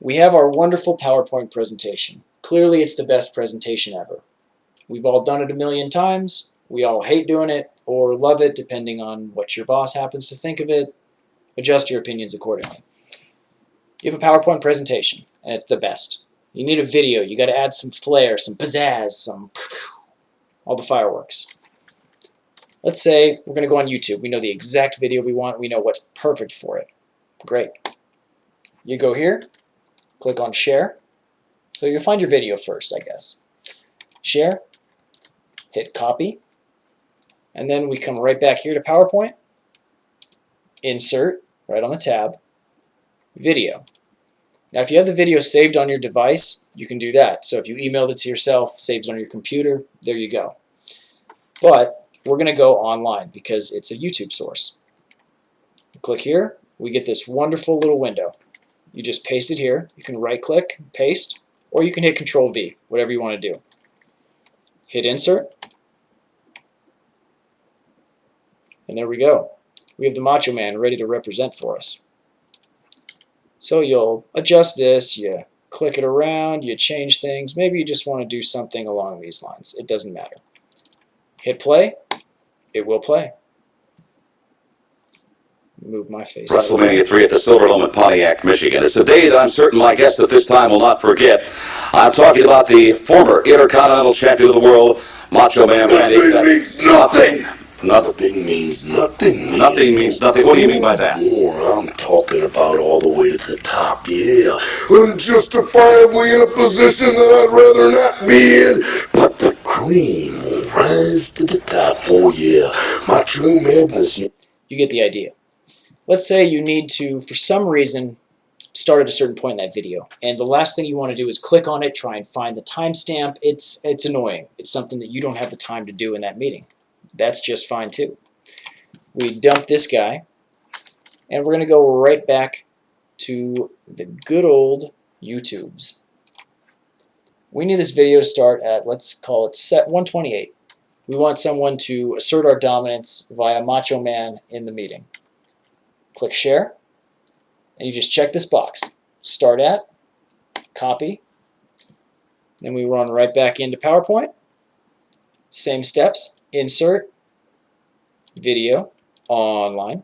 We have our wonderful PowerPoint presentation. Clearly it's the best presentation ever. We've all done it a million times. We all hate doing it or love it depending on what your boss happens to think of it. Adjust your opinions accordingly. You have a PowerPoint presentation and it's the best. You need a video. You got to add some flair, some pizzazz, all the fireworks. Let's say we're going to go on YouTube. We know the exact video we want. We know what's perfect for it. Great. You go here, click on share. So you'll find your video first, I guess. Share, hit copy, and then we come right back here to PowerPoint, insert, right on the tab, video. Now if you have the video saved on your device, you can do that. So if you emailed it to yourself, saves on your computer, there you go. But we're going to go online because it's a YouTube source. Click here, we get this wonderful little window. You just paste it here. You can right click, paste, or you can hit Control V, whatever you want to do. Hit insert, and there we go. We have the Macho Man ready to represent for us. So you'll adjust this, you click it around, you change things. Maybe you just want to do something along these lines. It doesn't matter. Hit play, it will play. Move my face. WrestleMania 3 at the Silverlome in Pontiac, Michigan. It's a day that I'm certain my guests at this time will not forget. I'm talking about the former Intercontinental Champion of the world, Macho Man Randy. Nothing means nothing. Nothing means nothing. Nothing means nothing. What do you mean by that? I'm talking about all the way to the top, yeah. Unjustifiably in a position that I'd rather not be in, but the cream will rise to the top. Oh yeah, my true madness. You get the idea. Let's say you need to, for some reason, start at a certain point in that video, and the last thing you want to do is click on it, try and find the timestamp. It's annoying. It's something that you don't have the time to do in that meeting. That's just fine too. We dump this guy, and we're going to go right back to the good old YouTubes. We need this video to start at, let's call it set 128. We want someone to assert our dominance via Macho Man in the meeting. Click share, and you just check this box. Start at, copy, then we run right back into PowerPoint. Same steps, insert, video, online,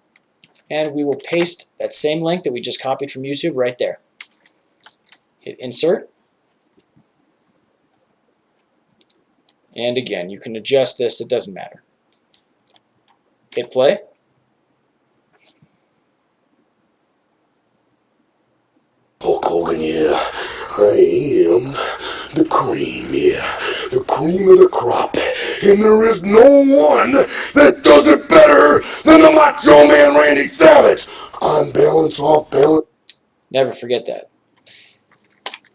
and we will paste that same link that we just copied from YouTube right there. Hit insert, and again, you can adjust this, it doesn't matter. Hit play. Hulk Hogan, yeah, I am the cream, yeah, the cream of the crop, and there is no one that does it better than the Macho Man Randy Savage. On balance, off balance. Never forget that.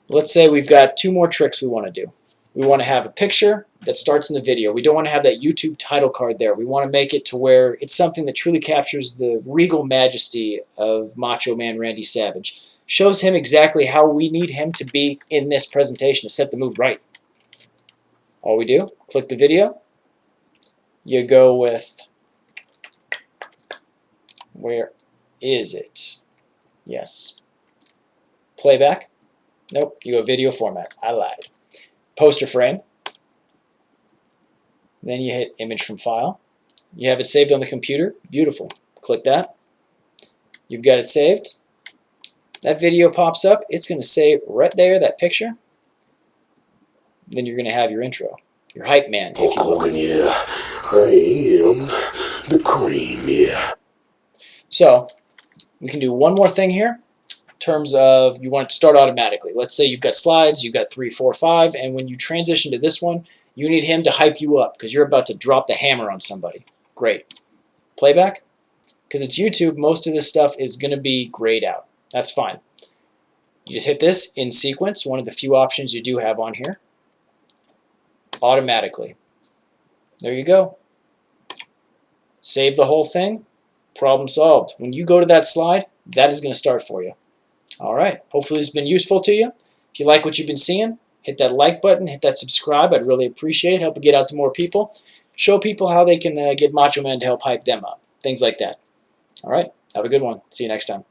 Let's say we've got two more tricks we want to do. We want to have a picture that starts in the video. We don't want to have that YouTube title card there. We want to make it to where it's something that truly captures the regal majesty of Macho Man Randy Savage. Shows him exactly how we need him to be in this presentation to set the mood right. All we do, click the video. You go with, where is it? Yes. Playback. Nope, you go video format. I lied. Poster frame. Then you hit image from file. You have it saved on the computer. Beautiful. Click that. You've got it saved. That video pops up. It's going to say right there, that picture. Then you're going to have your intro. Your hype man. Hulk Hogan, yeah. I am the cream, yeah. So, we can do one more thing here. In terms of, you want it to start automatically. Let's say you've got slides, you've got 3, 4, 5, and when you transition to this one, you need him to hype you up because you're about to drop the hammer on somebody. Great. Playback. Because it's YouTube, most of this stuff is going to be grayed out. That's fine. You just hit this in sequence, one of the few options you do have on here, automatically. There you go. Save the whole thing, problem solved. When you go to that slide, that is going to start for you. Alright, hopefully this has been useful to you. If you like what you've been seeing, hit that like button, hit that subscribe. I'd really appreciate it. Help it get out to more people. Show people how they can get Macho Man to help hype them up. Things like that. Alright, have a good one. See you next time.